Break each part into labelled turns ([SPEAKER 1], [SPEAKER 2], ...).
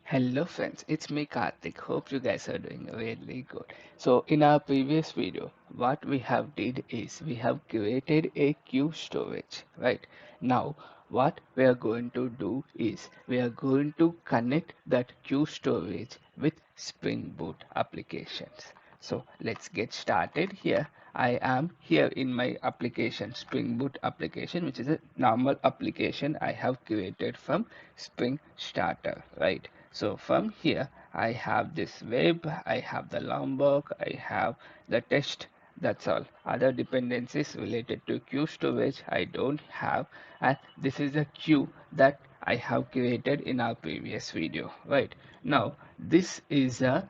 [SPEAKER 1] Hello friends, it's me Karthik. Hope you guys are doing really good. So in our previous video, what we have did is we have created a queue storage, right? Now what we are going to do is we are going to connect that queue storage with Spring Boot applications. So let's get started here. I am here in my application, Spring Boot application, which is a normal application I have created from Spring Starter, right? So from here, I have this web, I have the Lombok, I have the test. That's all. Other dependencies related to queue storage I don't have, and this is a queue that I have created in our previous video. Right now, this is a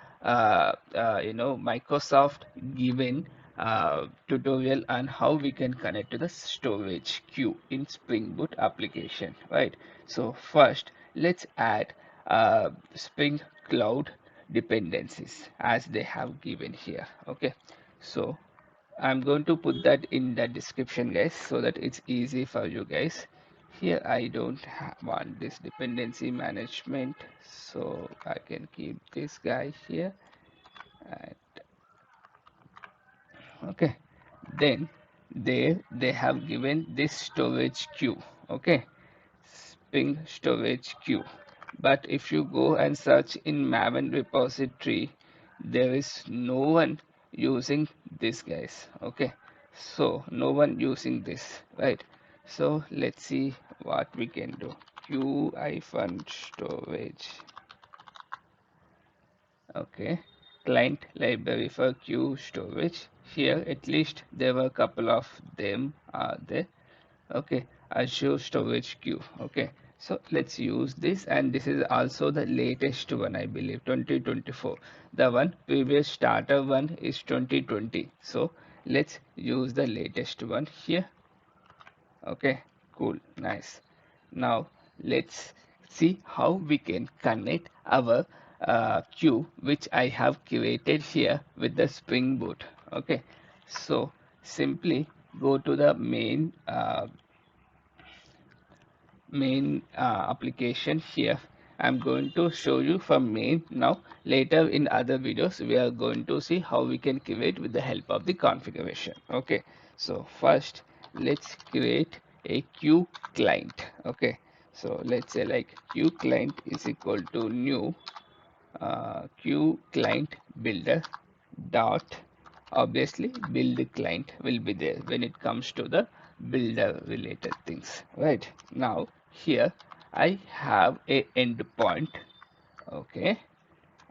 [SPEAKER 1] Microsoft given tutorial on how we can connect to the storage queue in Spring Boot application. Right. So first, let's add Spring Cloud dependencies as they have given here. Okay, so I'm going to put that in the description, guys, so that it's easy for you guys. Here I don't want this dependency management, so I can keep this guy here. And okay, then there they have given this storage queue. Okay, Spring storage queue. But if you go and search in Maven repository, there is no one using this, guys. Okay, so no one using this, right? So let's see what we can do. Queue-storage. Okay, client library for queue storage. Here at least there were a couple of them are there. Okay, Azure Storage Queue. Okay, so let's use this, and this is also the latest one, I believe, 2024. The one previous starter one is 2020. So let's use the latest one here. Okay, cool, nice. Now let's see how we can connect our queue which I have created here with the Spring Boot. Okay, so simply go to the main application here. I'm going to show you from main now. Later in other videos, we are going to see how we can create with the help of the configuration. Okay, so first let's create a queue client. Okay, so let's say like queue client is equal to new queue client builder dot, obviously build client will be there when it comes to the builder related things. Right now here I have a endpoint. Okay,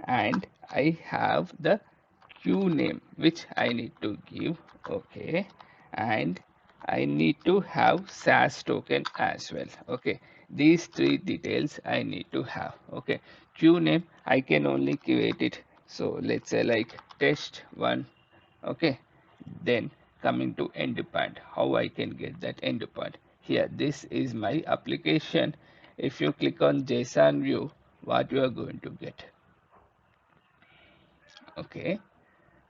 [SPEAKER 1] and I have the queue name which I need to give. Okay, and I need to have SAS token as well. Okay, these three details I need to have. Okay, queue name I can only create it, so let's say like test one. Okay, then coming to endpoint, how I can get that endpoint here. This is my application. If you click on JSON view, what you are going to get? Okay,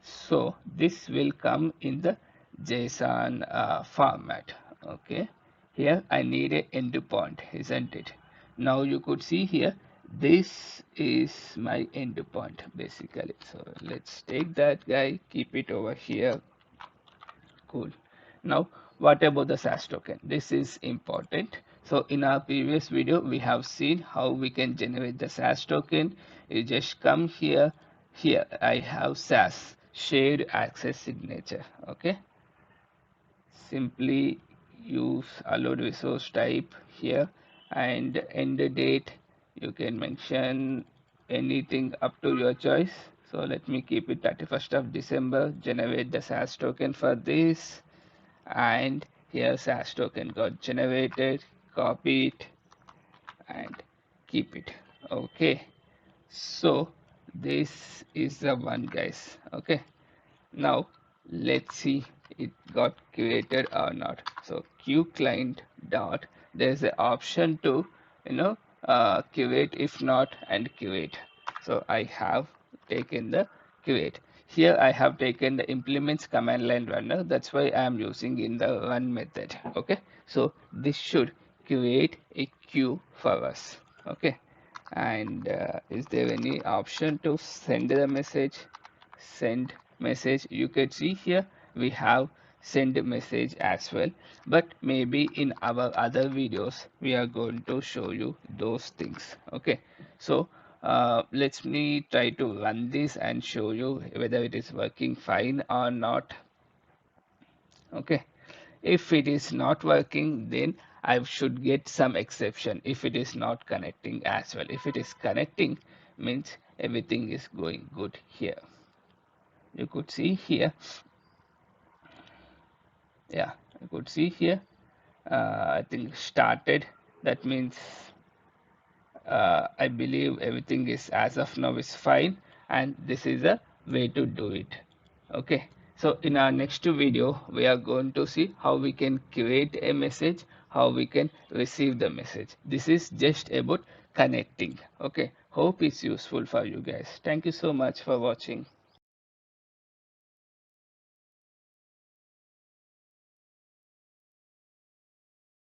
[SPEAKER 1] so this will come in the JSON format. Okay, here I need a endpoint, isn't it? Now you could see here, this is my endpoint basically. So let's take that guy, keep it over here. Cool. Now, what about the SAS token? This is important. So in our previous video, we have seen how we can generate the SAS token. You just come here. Here I have SAS, shared access signature. Okay. Simply use allowed resource type here, and end date. You can mention anything up to your choice. So let me keep it 31st of December. Generate the SAS token for this, and here SAS token got generated. Copy it and keep it. Okay, so this is the one, guys. Okay, now let's see it got created or not. So QueueClient dot, there's an option to create, if not, and create. So I have taken the create. Here I have taken the implements command line runner. That's why I am using in the run method. Okay, so this should create a queue for us. Okay, And is there any option to send the message? Send message. You can see here we have send message as well, but maybe in our other videos we are going to show you those things. Okay, so let me try to run this and show you whether it is working fine or not. Okay, if it is not working, then I should get some exception if it is not connecting as well. If it is connecting, means everything is going good here. You could see here, yeah, you could see here, I think started. That means I believe everything is as of now is fine, and this is a way to do it. Okay, so in our next video we are going to see how we can create a message, how we can receive the message. This is just about connecting. Okay, hope it's useful for you guys. Thank you so much for watching.